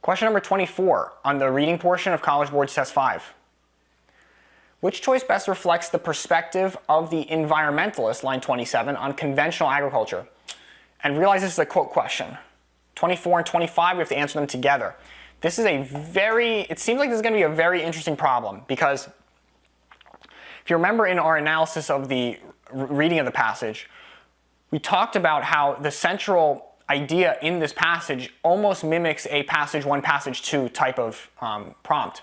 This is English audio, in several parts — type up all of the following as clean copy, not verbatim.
Question number 24 on the reading portion of College Board's Test 5. Which choice best reflects the perspective of the environmentalist, line 27, on conventional agriculture? And realize this is a quote question. 24 and 25, we have to answer them together. This is it seems like this is going to be a very interesting problem, because if you remember in our analysis of the reading of the passage, we talked about how the central idea in this passage almost mimics a passage 1, passage 2 type of prompt.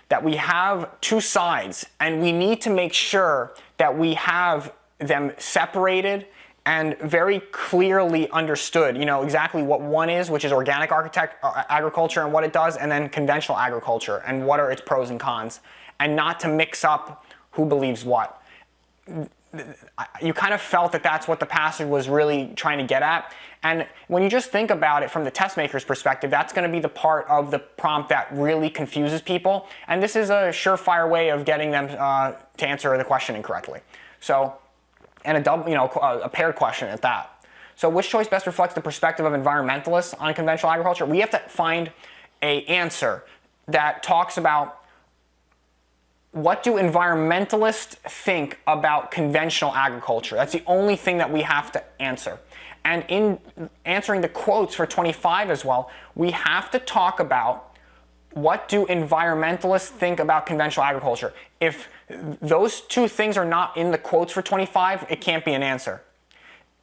That we have two sides, and we need to make sure that we have them separated and very clearly understood, exactly what one is, which is organic agriculture and what it does, and then conventional agriculture and what are its pros and cons, and not to mix up who believes what. You kind of felt that that's what the passage was really trying to get at. And when you just think about it from the test maker's perspective, that's going to be the part of the prompt that really confuses people. And this is a surefire way of getting them to answer the question incorrectly. So, and a paired question at that. So which choice best reflects the perspective of environmentalists on conventional agriculture? We have to find an answer that talks about what do environmentalists think about conventional agriculture. That's the only thing that we have to answer. And in answering the quotes for 25 as well, we have to talk about what do environmentalists think about conventional agriculture. If those two things are not in the quotes for 25, it can't be an answer.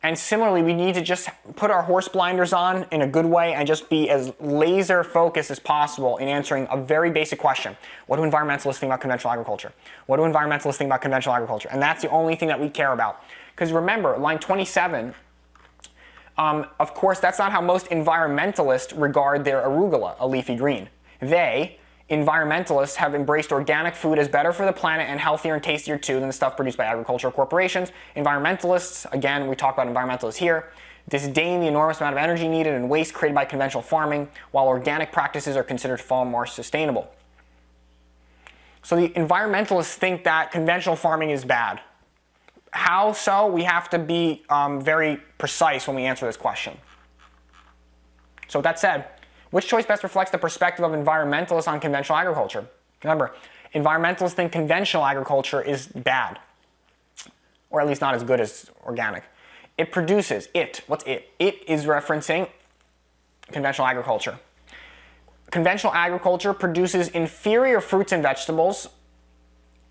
And similarly, we need to just put our horse blinders on in a good way and just be as laser focused as possible in answering a very basic question. What do environmentalists think about conventional agriculture? What do environmentalists think about conventional agriculture? And that's the only thing that we care about. Because remember, line 27, of course, that's not how most environmentalists regard their arugula, a leafy green. Environmentalists have embraced organic food as better for the planet and healthier and tastier too than the stuff produced by agricultural corporations. Environmentalists, again, we talk about environmentalists here, disdain the enormous amount of energy needed and waste created by conventional farming, while organic practices are considered far more sustainable. So the environmentalists think that conventional farming is bad. How so? We have to be very precise when we answer this question. So with that said, which choice best reflects the perspective of environmentalists on conventional agriculture? Remember, environmentalists think conventional agriculture is bad, or at least not as good as organic. It produces, what's it? It is referencing conventional agriculture. Conventional agriculture produces inferior fruits and vegetables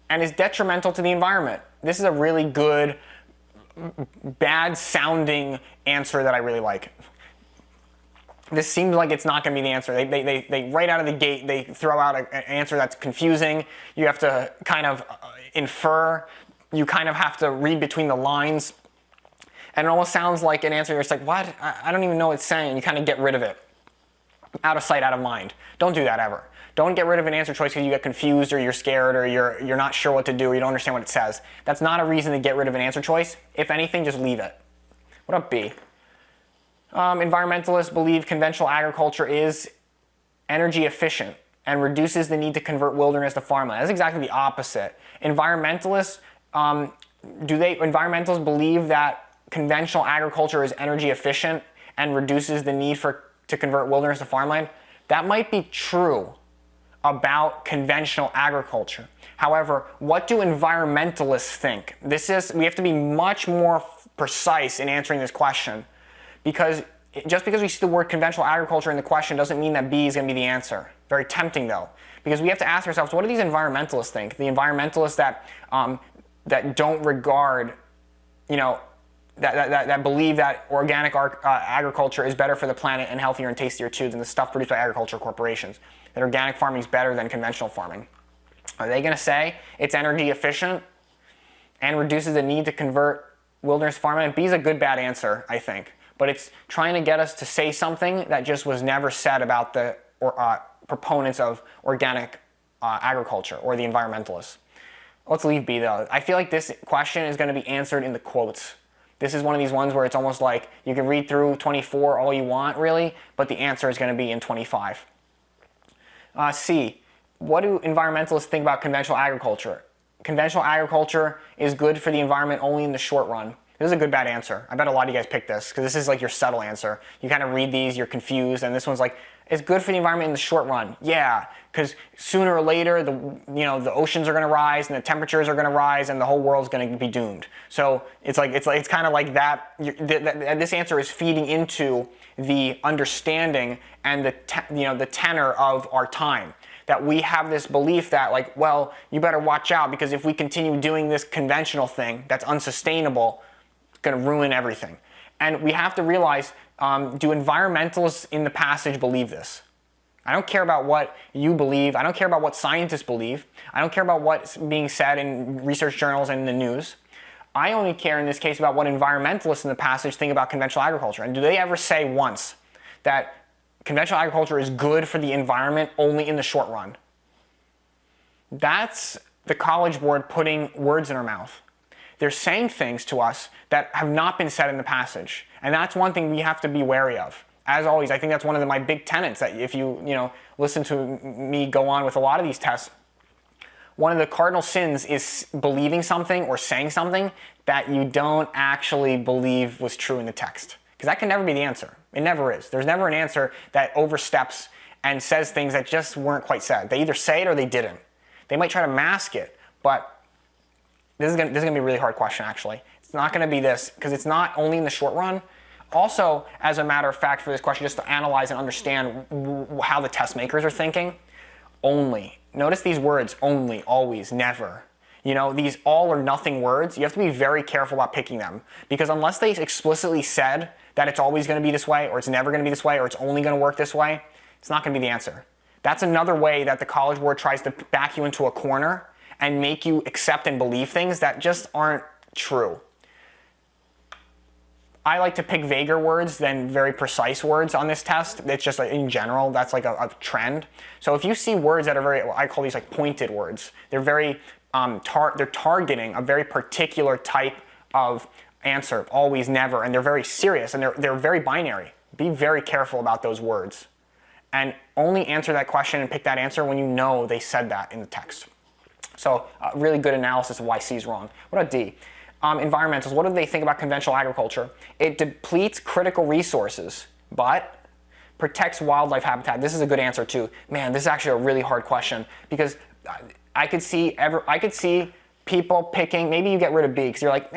and is detrimental to the environment. This is a really good, bad sounding answer that I really like. This seems like it's not going to be the answer. They right out of the gate, they throw out an answer that's confusing. You have to kind of infer. You kind of have to read between the lines. And it almost sounds like an answer you're just like, what? I don't even know what it's saying. You kind of get rid of it. Out of sight, out of mind. Don't do that ever. Don't get rid of an answer choice because you get confused or you're scared or you're not sure what to do or you don't understand what it says. That's not a reason to get rid of an answer choice. If anything, just leave it. What up, B? Environmentalists believe conventional agriculture is energy efficient and reduces the need to convert wilderness to farmland. That's exactly the opposite. Environmentalists believe that conventional agriculture is energy efficient and reduces the need to convert wilderness to farmland? That might be true about conventional agriculture. However, what do environmentalists think? We have to be much more precise in answering this question. Because just because we see the word conventional agriculture in the question doesn't mean that B is going to be the answer. Very tempting though. Because we have to ask ourselves, what do these environmentalists think? The environmentalists that don't regard, that believe that organic agriculture is better for the planet and healthier and tastier too than the stuff produced by agricultural corporations. That organic farming is better than conventional farming. Are they going to say it's energy efficient and reduces the need to convert wilderness farmland? B is a good bad answer, I think. But it's trying to get us to say something that just was never said about the proponents of organic agriculture or the environmentalists. Let's leave B though. I feel like this question is going to be answered in the quotes. This is one of these ones where it's almost like you can read through 24 all you want really, but the answer is going to be in 25. C, what do environmentalists think about conventional agriculture? Conventional agriculture is good for the environment only in the short run. This is a good bad answer. I bet a lot of you guys picked this because this is like your subtle answer. You kind of read these, you're confused, and this one's like, it's good for the environment in the short run. Yeah, because sooner or later, the oceans are going to rise and the temperatures are going to rise and the whole world's going to be doomed. So it's kind of like that. This answer is feeding into the understanding and the tenor of our time. That we have this belief that like, well, you better watch out because if we continue doing this conventional thing that's unsustainable, it's going to ruin everything. And we have to realize, do environmentalists in the passage believe this? I don't care about what you believe. I don't care about what scientists believe. I don't care about what's being said in research journals and in the news. I only care in this case about what environmentalists in the passage think about conventional agriculture. And do they ever say once that conventional agriculture is good for the environment only in the short run? That's the College Board putting words in our mouth. They're saying things to us that have not been said in the passage. And that's one thing we have to be wary of. As always, I think that's one of my big tenets, that if you listen to me go on with a lot of these tests, one of the cardinal sins is believing something or saying something that you don't actually believe was true in the text. Because that can never be the answer. It never is. There's never an answer that oversteps and says things that just weren't quite said. They either say it or they didn't. They might try to mask it, but this is going to be a really hard question, actually. It's not going to be this, because it's not only in the short run. Also, as a matter of fact, for this question, just to analyze and understand how the test makers are thinking, only. Notice these words, only, always, never. These all or nothing words, you have to be very careful about picking them. Because unless they explicitly said that it's always going to be this way, or it's never going to be this way, or it's only going to work this way, it's not going to be the answer. That's another way that the College Board tries to back you into a corner and make you accept and believe things that just aren't true. I like to pick vaguer words than very precise words on this test. It's just like in general, that's like a trend. So if you see words that are very, I call these like pointed words. They're very, they're targeting a very particular type of answer, always, never, and they're very serious and they're very binary. Be very careful about those words. And only answer that question and pick that answer when you know they said that in the text. So really good analysis of why C is wrong. What about D? Environmentalists, what do they think about conventional agriculture? It depletes critical resources, but protects wildlife habitat. This is a good answer too. Man, this is actually a really hard question because I could see people picking, maybe you get rid of B because you're like,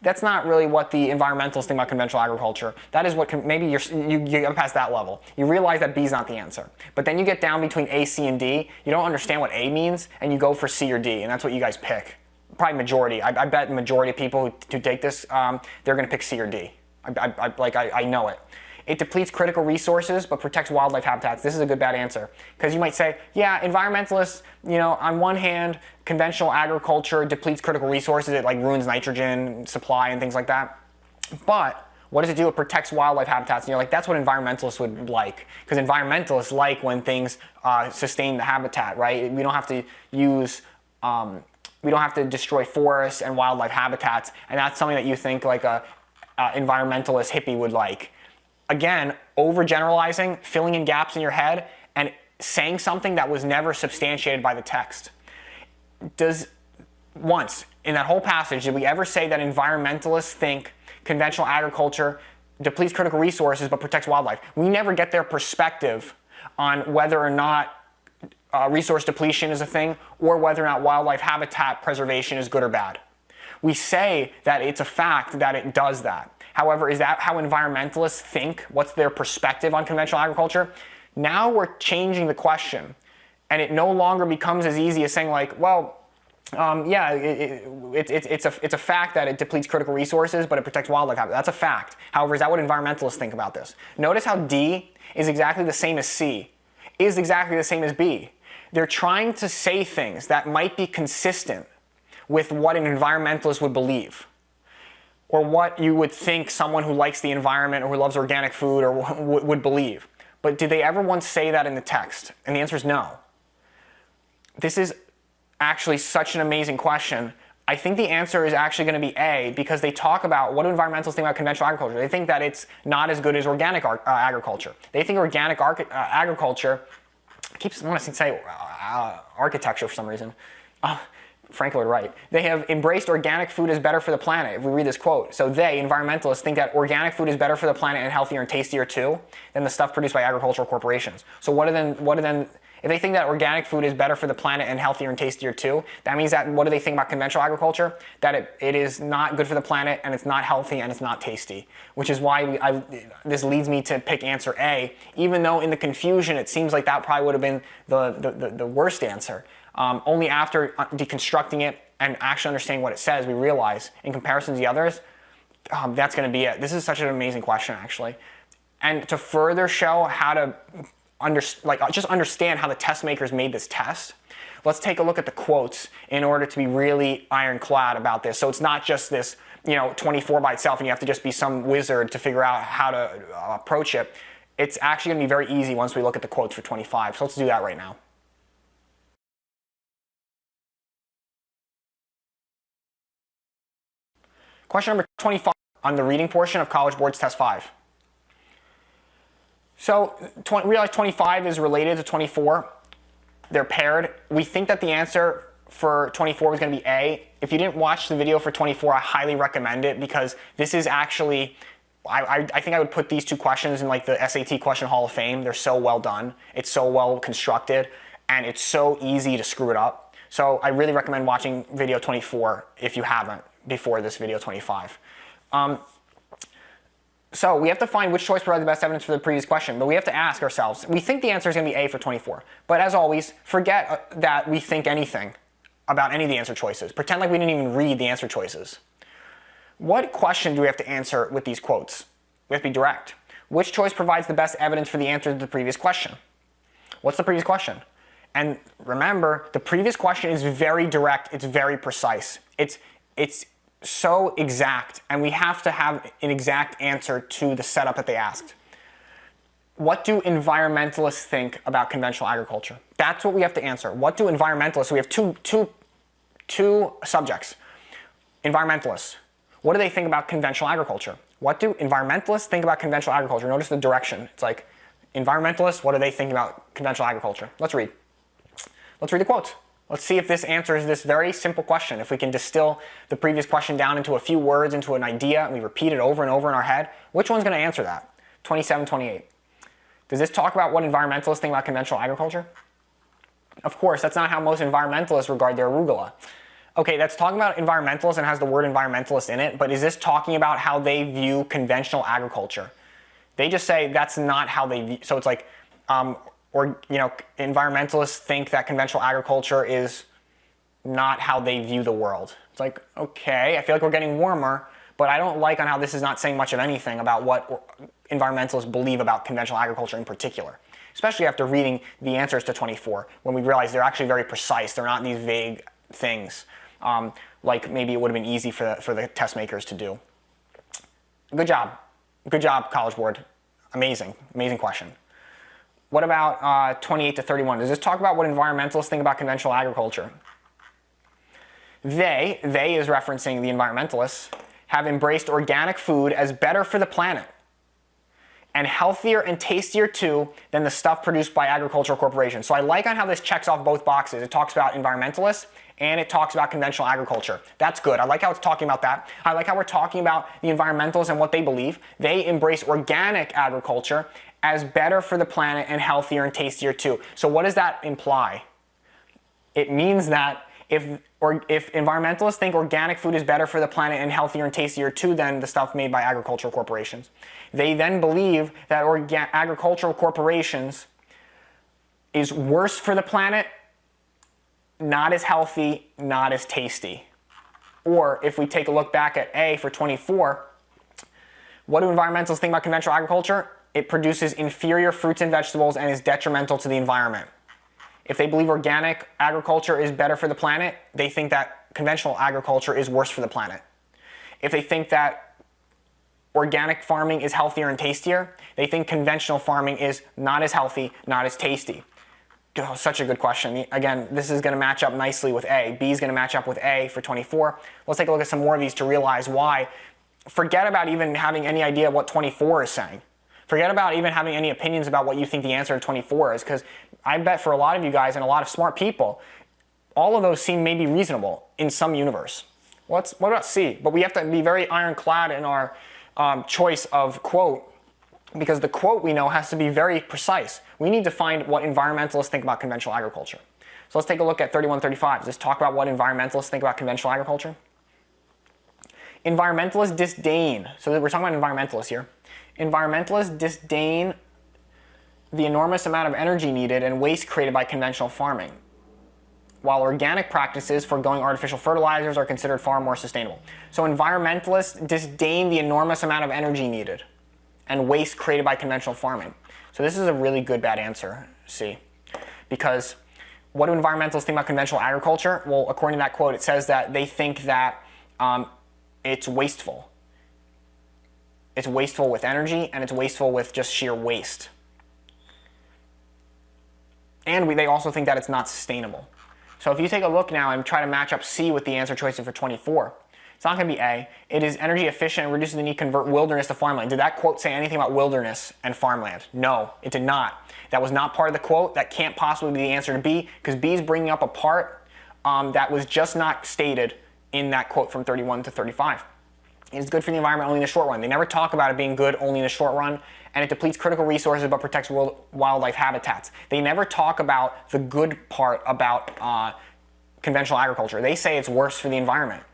that's not really what the environmentalists think about conventional agriculture. That is what, maybe you get past that level. You realize that B is not the answer. But then you get down between A, C, and D. You don't understand what A means, and you go for C or D, and that's what you guys pick. Probably majority. I bet the majority of people who take this, they're going to pick C or D. I know it. It depletes critical resources but protects wildlife habitats. This is a good bad answer. Because you might say, yeah, environmentalists, on one hand, conventional agriculture depletes critical resources. It like ruins nitrogen supply and things like that. But what does it do? It protects wildlife habitats. And you're like, that's what environmentalists would like. Because environmentalists like when things sustain the habitat, right? We don't have to use... we don't have to destroy forests and wildlife habitats, and that's something that you think like a environmentalist hippie would like. Again, overgeneralizing, filling in gaps in your head, and saying something that was never substantiated by the text. Once, in that whole passage, did we ever say that environmentalists think conventional agriculture depletes critical resources but protects wildlife? We never get their perspective on whether or not resource depletion is a thing, or whether or not wildlife habitat preservation is good or bad. We say that it's a fact that it does that. However, is that how environmentalists think? What's their perspective on conventional agriculture? Now we're changing the question, and it no longer becomes as easy as saying like, well, it's a fact that it depletes critical resources, but it protects wildlife habitat. That's a fact. However, is that what environmentalists think about this? Notice how D is exactly the same as C, is exactly the same as B. They're trying to say things that might be consistent with what an environmentalist would believe, or what you would think someone who likes the environment or who loves organic food or would believe. But did they ever once say that in the text? And the answer is no. This is actually such an amazing question. I think the answer is actually going to be A, because they talk about, what do environmentalists think about conventional agriculture? They think that it's not as good as organic agriculture. They think organic agriculture, I want to say architecture for some reason. Frank Lloyd Wright. They have embraced organic food as better for the planet, if we read this quote. So they, environmentalists, think that organic food is better for the planet and healthier and tastier too than the stuff produced by agricultural corporations. So what are then, if they think that organic food is better for the planet and healthier and tastier too, that means that, what do they think about conventional agriculture? That it is not good for the planet, and it's not healthy, and it's not tasty. Which is why this leads me to pick answer A, even though in the confusion it seems like that probably would have been the worst answer. Only after deconstructing it and actually understanding what it says, we realize, in comparison to the others, that's going to be it. This is such an amazing question, actually. And to further show how to just understand how the test makers made this test, let's take a look at the quotes in order to be really ironclad about this. So it's not just this, 24 by itself, and you have to just be some wizard to figure out how to approach it. It's actually going to be very easy once we look at the quotes for 25. So let's do that right now. Question number 25 on the reading portion of College Board's Test 5. So realize 25 is related to 24. They're paired. We think that the answer for 24 was going to be A. If you didn't watch the video for 24, I highly recommend it, because this is actually, I think I would put these two questions in like the SAT Question Hall of Fame. They're so well done. It's so well constructed, and it's so easy to screw it up. So I really recommend watching video 24 if you haven't before this video 25. So we have to find which choice provides the best evidence for the previous question, but we have to ask ourselves, we think the answer is going to be A for 24. But as always, forget that we think anything about any of the answer choices. Pretend like we didn't even read the answer choices. What question do we have to answer with these quotes? We have to be direct. Which choice provides the best evidence for the answer to the previous question? What's the previous question? And remember, the previous question is very direct, it's very precise. It's so exact, and we have to have an exact answer to the setup that they asked. What do environmentalists think about conventional agriculture? That's what we have to answer. What do environmentalists, so we have two subjects. Environmentalists, what do they think about conventional agriculture? What do environmentalists think about conventional agriculture? Notice the direction. It's like, environmentalists, what do they think about conventional agriculture? Let's read. Let's read the quotes. Let's see if this answers this very simple question. If we can distill the previous question down into a few words, into an idea, and we repeat it over and over in our head, which one's going to answer that? 27, 28. Does this talk about what environmentalists think about conventional agriculture? Of course, that's not how most environmentalists regard their arugula. Okay, that's talking about environmentalists and has the word environmentalist in it, but is this talking about how they view conventional agriculture? They just say that's not how they view, so it's like, environmentalists think that conventional agriculture is not how they view the world. It's like, okay, I feel like we're getting warmer, but I don't like on how this is not saying much of anything about what environmentalists believe about conventional agriculture in particular. Especially after reading the answers to 24, when we realize they're actually very precise. They're not these vague things, like maybe it would have been easy for the test makers to do. Good job. Good job, College Board. Amazing, amazing question. What about 28 to 31? Does this talk about what environmentalists think about conventional agriculture? They is referencing the environmentalists, have embraced organic food as better for the planet and healthier and tastier too than the stuff produced by agricultural corporations. So I like on how this checks off both boxes. It talks about environmentalists and it talks about conventional agriculture. That's good. I like how it's talking about that. I like how we're talking about the environmentalists and what they believe. They embrace organic agriculture as better for the planet and healthier and tastier too. So what does that imply? It means that if environmentalists think organic food is better for the planet and healthier and tastier too than the stuff made by agricultural corporations, they then believe that agricultural corporations is worse for the planet, not as healthy, not as tasty. Or if we take a look back at A for 24, what do environmentalists think about conventional agriculture? It produces inferior fruits and vegetables and is detrimental to the environment. If they believe organic agriculture is better for the planet, they think that conventional agriculture is worse for the planet. If they think that organic farming is healthier and tastier, they think conventional farming is not as healthy, not as tasty. Oh, such a good question. Again, this is going to match up nicely with A. B is going to match up with A for 24. Let's take a look at some more of these to realize why. Forget about even having any idea what 24 is saying. Forget about even having any opinions about what you think the answer to 24 is, because I bet for a lot of you guys and a lot of smart people, all of those seem maybe reasonable in some universe. What about C? But we have to be very ironclad in our choice of quote, because the quote we know has to be very precise. We need to find what environmentalists think about conventional agriculture. So let's take a look at 3135. Does this talk about what environmentalists think about conventional agriculture? Environmentalists disdain, so we're talking about environmentalists here. Environmentalists disdain the enormous amount of energy needed and waste created by conventional farming, while organic practices foregoing artificial fertilizers are considered far more sustainable. So environmentalists disdain the enormous amount of energy needed and waste created by conventional farming. So this is a really good bad answer, C. Because what do environmentalists think about conventional agriculture? Well, according to that quote, it says that they think that it's wasteful. It's wasteful with energy, and it's wasteful with just sheer waste. And they also think that it's not sustainable. So if you take a look now and try to match up C with the answer choices for 24, it's not going to be A. It is energy efficient and reduces the need to convert wilderness to farmland. Did that quote say anything about wilderness and farmland? No, it did not. That was not part of the quote. That can't possibly be the answer to B, because B is bringing up a part that was just not stated in that quote from 31 to 35. It's good for the environment only in the short run. They never talk about it being good only in the short run, and it depletes critical resources but protects wildlife habitats. They never talk about the good part about conventional agriculture. They say it's worse for the environment.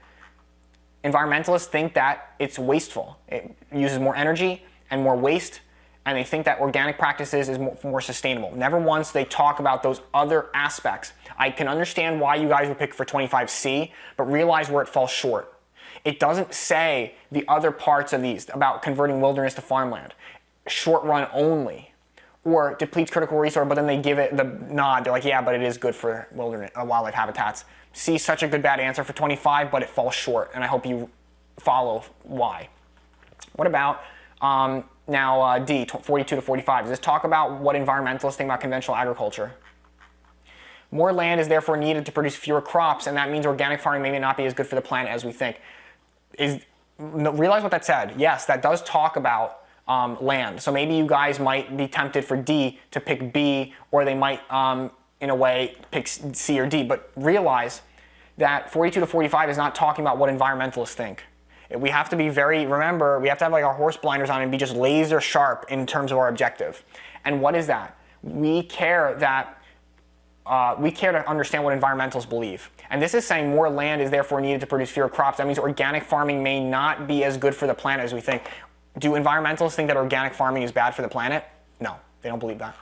Environmentalists think that it's wasteful. It uses more energy and more waste, and they think that organic practices is more sustainable. Never once they talk about those other aspects. I can understand why you guys would pick for 25C, but realize where it falls short. It doesn't say the other parts of these about converting wilderness to farmland, short run only, or depletes critical resource, but then they give it the nod. They're like, yeah, but it is good for wilderness, wildlife habitats. C, such a good bad answer for 25, but it falls short, and I hope you follow why. What about now D, 42 to 45? Does this talk about what environmentalists think about conventional agriculture? More land is therefore needed to produce fewer crops, and that means organic farming may not be as good for the planet as we think. Realize what that said. Yes, that does talk about land. So maybe you guys might be tempted for D to pick B, or they might, in a way, pick C or D. But realize that 42 to 45 is not talking about what environmentalists think. We have to be remember, we have to have like our horse blinders on and be just laser sharp in terms of our objective. And what is that? We care to understand what environmentalists believe. And this is saying more land is therefore needed to produce fewer crops. That means organic farming may not be as good for the planet as we think. Do environmentalists think that organic farming is bad for the planet? No, they don't believe that.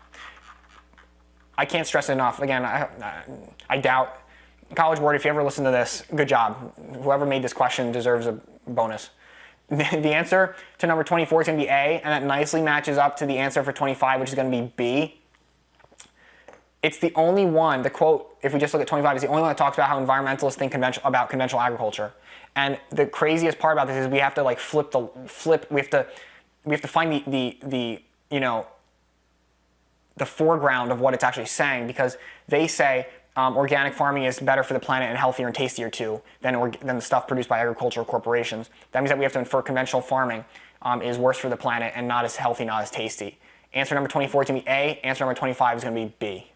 I can't stress it enough. Again, I doubt. College Board, if you ever listen to this, good job. Whoever made this question deserves a bonus. The answer to number 24 is going to be A, and that nicely matches up to the answer for 25, which is going to be B. It's the only one, the quote, if we just look at 25, is the only one that talks about how environmentalists think about conventional agriculture. And the craziest part about this is we have to like we have to find the foreground of what it's actually saying, because they say organic farming is better for the planet and healthier and tastier too than the stuff produced by agricultural corporations. That means that we have to infer conventional farming is worse for the planet and not as healthy, not as tasty. Answer number 24 is going to be A. Answer number 25 is going to be B.